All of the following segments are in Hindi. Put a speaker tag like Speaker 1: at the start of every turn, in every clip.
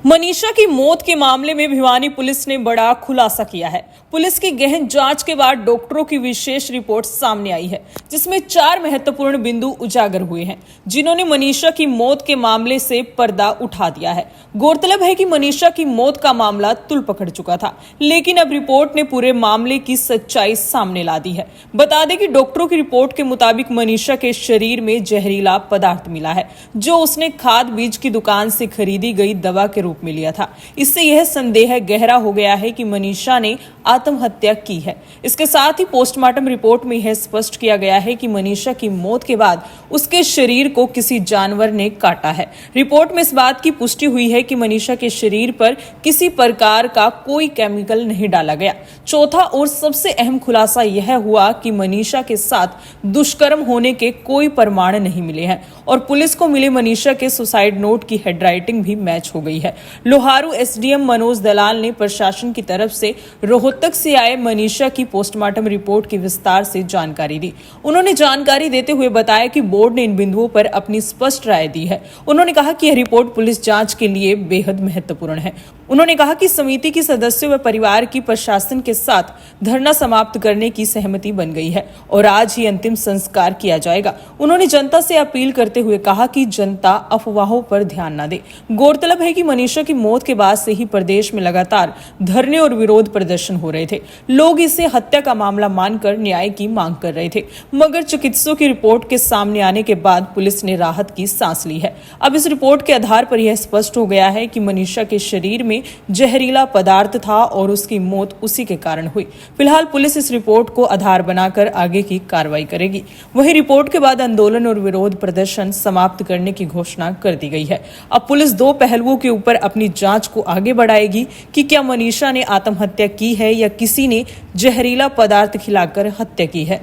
Speaker 1: मनीषा की मौत के मामले में भिवानी पुलिस ने बड़ा खुलासा किया है। पुलिस की गहन जांच के बाद डॉक्टरों की विशेष रिपोर्ट सामने आई है, जिसमें 4 महत्वपूर्ण बिंदु उजागर हुए हैं, जिन्होंने मनीषा की मौत के मामले से पर्दा उठा दिया है। गौरतलब है कि मनीषा की मौत का मामला तुल पकड़ चुका था, लेकिन अब रिपोर्ट ने पूरे मामले की सच्चाई सामने ला दी है। बता दें कि डॉक्टरों की रिपोर्ट के मुताबिक मनीषा के शरीर में जहरीला पदार्थ मिला है, जो उसने खाद बीज की दुकान से खरीदी गई दवा के रूप में लिया था। इससे यह संदेह गहरा हो गया है कि मनीषा ने आत्महत्या की है। इसके साथ ही पोस्टमार्टम रिपोर्ट में यह स्पष्ट किया गया है कि मनीषा की मौत के बाद उसके शरीर को किसी जानवर ने काटा है। रिपोर्ट में इस बात की पुष्टि हुई है कि मनीषा के शरीर पर किसी प्रकार का कोई केमिकल नहीं डाला गया। चौथा और सबसे अहम खुलासा यह हुआ कि मनीषा के साथ दुष्कर्म होने के कोई प्रमाण नहीं मिले हैं और पुलिस को मिले मनीषा के सुसाइड नोट की हैंडराइटिंग भी मैच हो गई है। लोहारू एसडीएम मनोज दलाल ने प्रशासन की तरफ से रोहतक से आए मनीषा की पोस्टमार्टम रिपोर्ट की विस्तार से जानकारी दी। उन्होंने जानकारी देते हुए बताया कि बोर्ड ने इन बिंदुओं पर अपनी स्पष्ट राय दी है। उन्होंने कहा कि यह रिपोर्ट पुलिस जांच के लिए बेहद महत्वपूर्ण है। उन्होंने कहा कि समिति की सदस्यों व परिवार की प्रशासन के साथ धरना समाप्त करने की सहमति बन गई है और आज ही अंतिम संस्कार किया जाएगा। उन्होंने जनता से अपील करते हुए कहा कि जनता अफवाहों पर ध्यान न दे। गौरतलब है कि मनीषा की मौत के बाद से ही प्रदेश में लगातार धरने और विरोध प्रदर्शन हो रहे थे। लोग इसे हत्या का मामला मानकर न्याय की मांग कर रहे थे, मगर चिकित्सकों की रिपोर्ट के सामने आने के बाद पुलिस ने राहत की सांस ली है। अब इस रिपोर्ट के आधार पर यह स्पष्ट हो गया है कि मनीषा के शरीर में जहरीला पदार्थ था और उसकी मौत उसी के कारण हुई। फिलहाल पुलिस इस रिपोर्ट को आधार बनाकर आगे की कार्रवाई करेगी। वहीं रिपोर्ट के बाद आंदोलन और विरोध प्रदर्शन समाप्त करने की घोषणा कर दी गई है। अब पुलिस दो पहलुओं के ऊपर अपनी जांच को आगे बढ़ाएगी कि क्या मनीषा ने आत्महत्या की है या किसी ने जहरीला पदार्थ खिलाकर हत्या की है।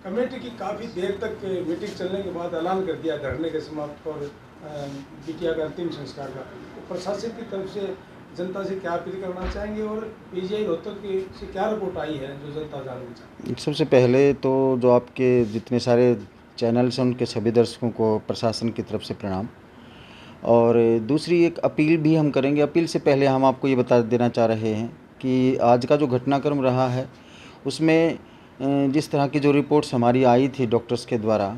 Speaker 2: कमेटी की काफ़ी देर तक मीटिंग चलने के बाद ऐलान कर दिया धरने के समाप्त और बिटिया का अंतिम संस्कार का। तो प्रशासन की तरफ से जनता से क्या अपील करना चाहेंगे और पीजीआई रोहतक से क्या रिपोर्ट आई है जो जनता जानना चाहेगी?
Speaker 3: सबसे पहले तो जो आपके जितने सारे चैनल्स हैं उनके सभी दर्शकों को प्रशासन की तरफ से प्रणाम। और दूसरी एक अपील भी हम करेंगे। अपील से पहले हम आपको ये बता देना चाह रहे हैं कि आज का जो घटनाक्रम रहा है उसमें जिस तरह की जो रिपोर्ट्स हमारी आई थी डॉक्टर्स के द्वारा,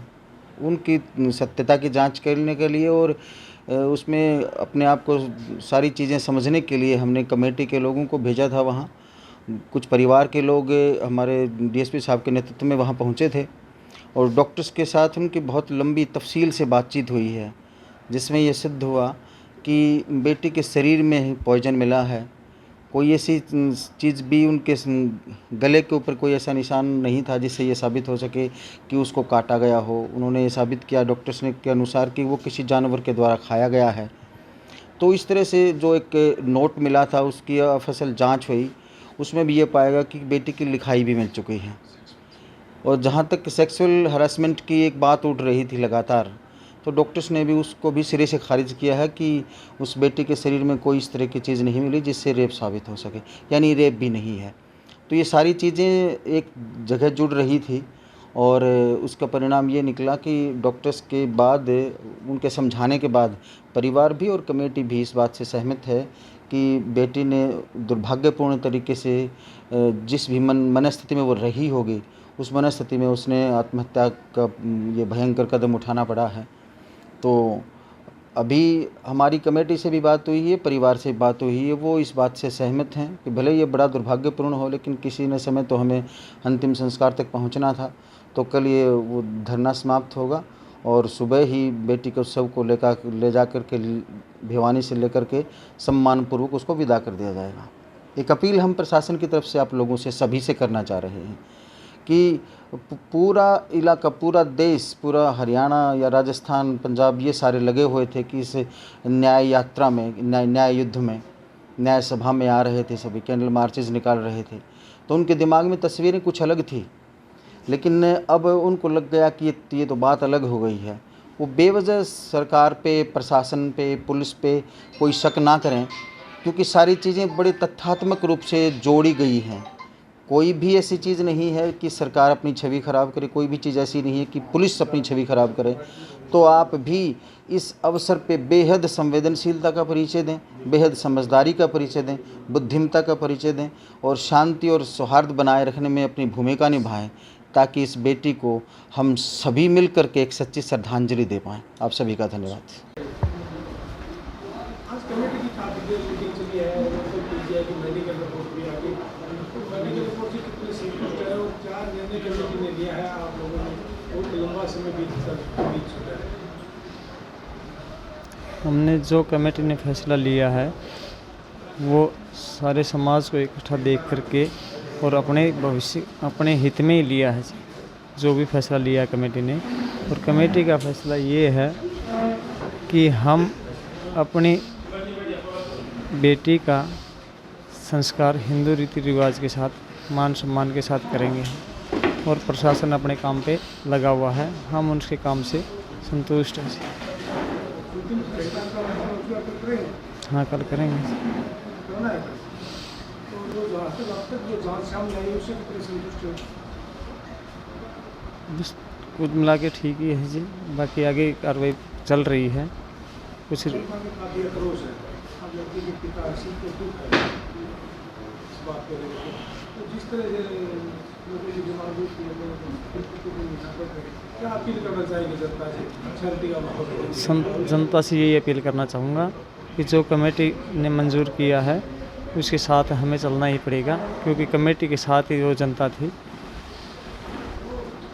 Speaker 3: उनकी सत्यता की जांच करने के लिए और उसमें अपने आप को सारी चीज़ें समझने के लिए हमने कमेटी के लोगों को भेजा था वहाँ। कुछ परिवार के लोग हमारे डीएसपी साहब के नेतृत्व में वहाँ पहुँचे थे और डॉक्टर्स के साथ उनकी बहुत लंबी तफसील से बातचीत हुई है, जिसमें ये सिद्ध हुआ कि बेटी के शरीर में पॉइजन मिला है। कोई ऐसी चीज़ भी उनके गले के ऊपर कोई ऐसा निशान नहीं था जिससे ये साबित हो सके कि उसको काटा गया हो। उन्होंने ये साबित किया डॉक्टर्स ने के अनुसार कि वो किसी जानवर के द्वारा खाया गया है। तो इस तरह से जो एक नोट मिला था उसकी फसल जांच हुई, उसमें भी ये पाएगा कि बेटी की लिखाई भी मिल चुकी है। और जहाँ तक सेक्सुअल हरासमेंट की एक बात उठ रही थी लगातार, तो डॉक्टर्स ने भी उसको भी सिरे से खारिज किया है कि उस बेटी के शरीर में कोई इस तरह की चीज़ नहीं मिली जिससे रेप साबित हो सके, यानी रेप भी नहीं है। तो ये सारी चीज़ें एक जगह जुड़ रही थी और उसका परिणाम ये निकला कि डॉक्टर्स के बाद उनके समझाने के बाद परिवार भी और कमेटी भी इस बात से सहमत है कि बेटी ने दुर्भाग्यपूर्ण तरीके से जिस भी मनस्थिति में वो रही होगी, उस मनस्थिति में उसने आत्महत्या का ये भयंकर कदम उठाना पड़ा है। तो अभी हमारी कमेटी से भी बात हुई है, परिवार से बात हुई है, वो इस बात से सहमत हैं कि भले ये बड़ा दुर्भाग्यपूर्ण हो, लेकिन किसी न समय तो हमें अंतिम संस्कार तक पहुंचना था। तो कल ये वो धरना समाप्त होगा और सुबह ही बेटी को शव को ले जा कर के भिवानी से लेकर के सम्मानपूर्वक उसको विदा कर दिया जाएगा। एक अपील हम प्रशासन की तरफ से आप लोगों से सभी से करना चाह रहे हैं कि पूरा इलाका, पूरा देश, पूरा हरियाणा या राजस्थान, पंजाब, ये सारे लगे हुए थे कि इस न्याय यात्रा में, न्याय युद्ध में, न्याय सभा में आ रहे थे, सभी कैंडल मार्चेस निकाल रहे थे। तो उनके दिमाग में तस्वीरें कुछ अलग थी, लेकिन अब उनको लग गया कि ये तो बात अलग हो गई है। वो बेवजह सरकार पे, प्रशासन पे, पुलिस पे कोई शक ना करें, क्योंकि सारी चीज़ें बड़े तथ्यात्मक रूप से जोड़ी गई हैं। कोई भी ऐसी चीज़ नहीं है कि सरकार अपनी छवि खराब करे, कोई भी चीज़ ऐसी नहीं है कि पुलिस अपनी छवि खराब करे। तो आप भी इस अवसर पे बेहद संवेदनशीलता का परिचय दें, बेहद समझदारी का परिचय दें, बुद्धिमत्ता का परिचय दें और शांति और सौहार्द बनाए रखने में अपनी भूमिका निभाएं, ताकि इस बेटी को हम सभी मिल कर के एक सच्ची श्रद्धांजलि दे पाएँ। आप सभी का धन्यवाद।
Speaker 2: आज कमेटी की काफ़ी देर मीटिंग चली है और तो पीजीआई की मेडिकल रिपोर्ट भी आ गई। तो मेडिकल रिपोर्ट से कितने संतुष्ट है और क्या निर्णय कमेटी ने लिया है? आप लोगों ने बहुत लंबा समय बीत चुका है।
Speaker 4: हमने जो कमेटी ने फैसला लिया है वो सारे समाज को इकट्ठा देख करके और अपने भविष्य अपने हित में ही लिया है जो भी फैसला लिया है कमेटी ने। और कमेटी का फैसला ये है कि हम अपनी बेटी का संस्कार हिंदू रीति रिवाज के साथ मान सम्मान के साथ करेंगे और प्रशासन अपने काम पे लगा हुआ है। हम उनके काम से संतुष्ट हैं। हाँ, कल करेंगे। बस कुल मिला के ठीक ही है जी, बाकी आगे कार्रवाई चल रही है। कुछ जनता से यही अपील करना चाहूँगा कि जो कमेटी ने मंजूर किया है उसके साथ हमें चलना ही पड़ेगा, क्योंकि कमेटी के साथ ही वो जनता थी।